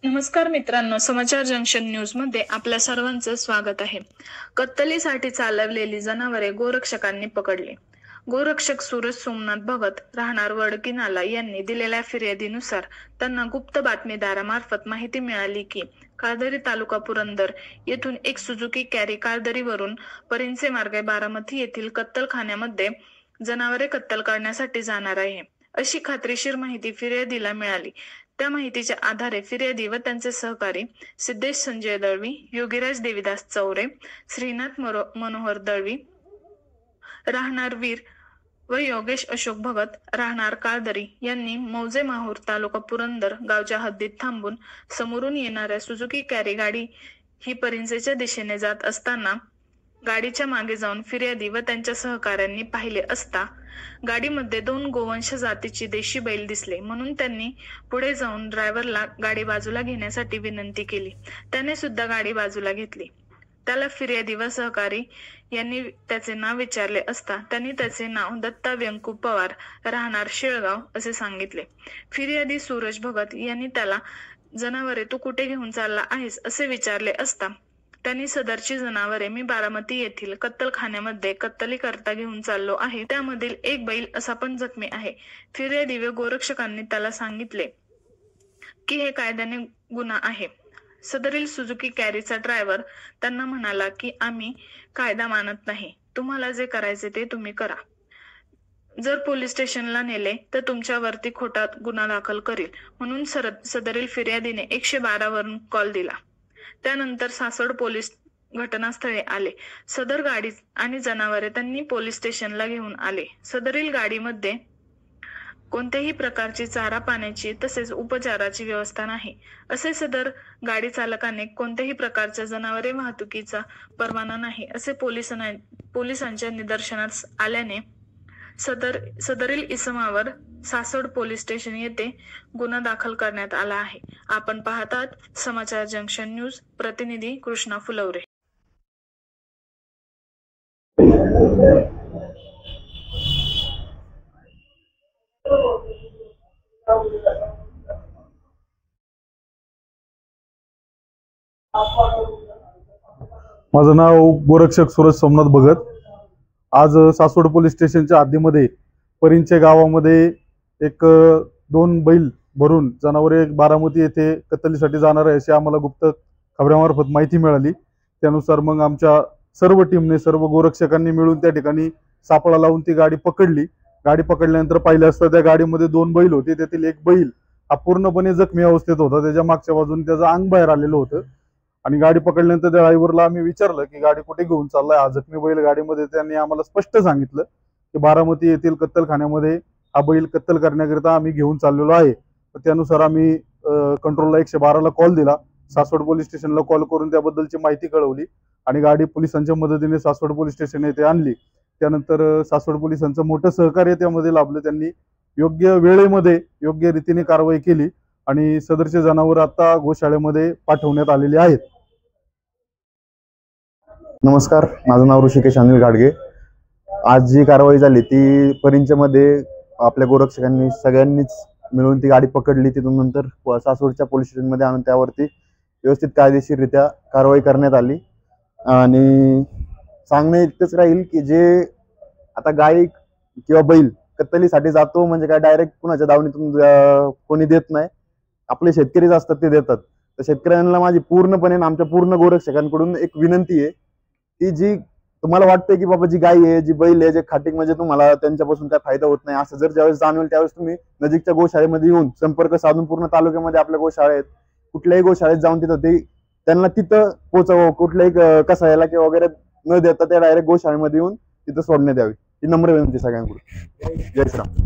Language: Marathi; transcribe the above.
नमस्कार मित्रांनो, समाचार जंक्शन न्यूज मध्ये आपल्या सर्वांचं स्वागत आहे. कत्तलीसाठी चालवलेली जनावरे गोरक्षकांनी पकडली. गोरक्षक सूरज सोमनाथ भगत राहणार वडकी नाला यांनी दिलेल्या फिर्यादीनुसार त्यांना गुप्त बातमीदारामार्फत माहिती मिळाली की कारदरी तालुका पुरंदर येथून एक सुझुकी कॅरी कारदरीवरून परिंचे मार्गे बारामती येथील कत्तलखान्यामध्ये जनावरे कत्तल करण्यासाठी जाणार आहे, अशी खात्रीशीर माहिती फिर्यादीला मिळाली. त्या माहितीच्या आधारे फिर्यादी व त्यांचे सहकारी सिद्धेश संजय दळवी, योगीराज देवीदास चौरे, श्रीनाथ मनोहर दळवी राहणार वीर व योगेश अशोक भगत राहणार कारदरी यांनी मौजे माहूर तालुका पुरंदर गावच्या हद्दीत थांबून समोरून येणाऱ्या सुझुकी कॅरी गाडी ही परिंचेच्या दिशेने जात असताना गाडीच्या मागे जाऊन फिर्यादी व त्यांच्या सहकाऱ्यांनी पाहिले असता गाडीमध्ये 2 गोवंश जातीची देशी बैल दिसले, म्हणून त्यांनी पुढे जाऊन ड्रायव्हरला गाडी बाजूला घेण्यासाठी विनंती केली. त्याने सुद्धा गाडी बाजूला घेतली. त्याला फिर्यादी व सहकारी यांनी त्याचे नाव विचारले असता त्यांनी त्याचे नाव दत्ता व्यंकू पवार राहणार शेळगाव असे सांगितले. फिर्यादी सूरज भगत यांनी त्याला जनावरे तू कुठे घेऊन चालला आहेस असे विचारले असता त्यांनी सदरची जनावरे मी बारामती येथील कत्तलखान्यामध्ये कत्तली करता घेऊन चाललो आहे, त्यामधील एक बैल असा पण जखमी आहे. फिर्यादी व गोरक्षकांनी त्याला सांगितले की हे कायद्याने गुन्हा आहे. सदरील सुझुकी कॅरीचा ड्रायव्हर त्यांना म्हणाला की आम्ही कायदा मानत नाही, तुम्हाला जे करायचे ते तुम्ही करा. जर पोलीस स्टेशनला नेले तर तुमच्यावरती खोटा गुन्हा दाखल करील, म्हणून सदरील फिर्यादीने 112 वरून कॉल दिला. त्यानंतर सासवड पोलीस घटनास्थळी आले. सदर गाडी आणि जनावरे त्यांनी पोलीस स्टेशनला घेऊन आले. सदरील गाडीमध्ये कोणत्याही प्रकारची चारा पाण्याची तसेच उपचाराची व्यवस्था नाही, असे सदर गाडी चालकाने कोणत्याही प्रकारच्या जनावरे वाहतुकीचा परवाना नाही असे पोलिसांच्या निदर्शनास आल्याने सदरील इसमावर सासवड पोलीस स्टेशन येथे गुन्हा दाखल करण्यात आला आहे. आपण पाहतात समाचार जंक्शन न्यूज. प्रतिनिधी कृष्णा फुलवरे. माझं नाव गोरक्षक सूरज सोमनाथ भगत. आज सासवड पोलीस स्टेशनच्या हद्दीमध्ये परिंचे गावामध्ये एक 2 बैल भरून जनावरे बारामती येथे कत्तलीसाठी जाणार आहे अशी आम्हाला गुप्त खबऱ्यामार्फत माहिती मिळाली. त्यानुसार मग आमच्या सर्व टीमने, सर्व गोरक्षकांनी मिळून त्या ठिकाणी सापळा लावून ती गाडी पकडली. गाडी पकडल्यानंतर पाहिलं असता त्या गाडीमध्ये 2 बैल होते. त्यातील एक बैल हा पूर्णपणे जखमी अवस्थेत होता. त्याच्या मागच्या बाजूने त्याचं अंग बाहेर आलेलं होतं आणि गाडी पकडल्यानंतर त्या ड्रायव्हरला आम्ही विचारलं की गाडी कुठे घेऊन चाललाय हा जखमी बैल गाडीमध्ये. त्यांनी आम्हाला स्पष्ट सांगितलं की बारामती येथील कत्तलखान्यामध्ये हा बैल कत्तल करण्याकरिता आम्ही घेऊन चाललेलो आहे. त्यानुसार आम्ही कंट्रोलला 112ला कॉल दिला. सासवड पोलीस स्टेशनला कॉल करून त्याबद्दलची माहिती कळवली आणि गाडी पोलिसांच्या मदतीने सासवड पोलीस स्टेशन येथे आणली. त्यानंतर सासवड पोलिसांचं मोठं सहकार्य त्यामध्ये लाभलं. त्यांनी योग्य वेळेमध्ये योग्य रीतीने कारवाई केली आणि सदरचे जनावर आता गोशाळेमध्ये पाठवण्यात आलेले आहेत. नमस्कार, माझं नाव ऋषिकेश अनिल घाडगे. आज जी कारवाई झाली ती परिंचमध्ये आपल्या गोरक्षकांनी सगळ्यांनीच मिळून ती गाडी पकडली. तिथून नंतर सासवडच्या पोलीस स्टेशनमध्ये आणून त्यावरती व्यवस्थित कायदेशीररित्या कारवाई करण्यात आली. आणि सांगणे इतकंच राहील की जे आता गाय किंवा बैल कत्तलीसाठी जातो म्हणजे काय डायरेक्ट कुणाच्या दावणीतून कोणी देत नाही, आपले शेतकरीच असतात ते देतात. तर शेतकऱ्यांना माझी पूर्णपणे आमच्या पूर्ण गोरक्षकांकडून एक विनंती आहे की जी तुम्हाला वाटतंय की बाबा जी गाय आहे, जी बैल आहे, जे खाटिक म्हणजे तुम्हाला त्यांच्यापासून काय फायदा होत नाही असं जर ज्यावेळेस जाणवेल त्यावेळेस तुम्ही नजीकच्या गोशाळेमध्ये येऊन संपर्क साधून, पूर्ण तालुक्यामध्ये आपल्या गोशाळा आहेत, कुठल्याही गोशाळेत जाऊन तिथं ते त्यांना तिथं पोहोचव, कुठल्याही कसायला किंवा वगैरे न देता त्या डायरेक्ट गोशाळेमध्ये येऊन तिथं सोडण्यात यावी ही नम्र विनंती सगळ्यांकडून. जय श्रीराम.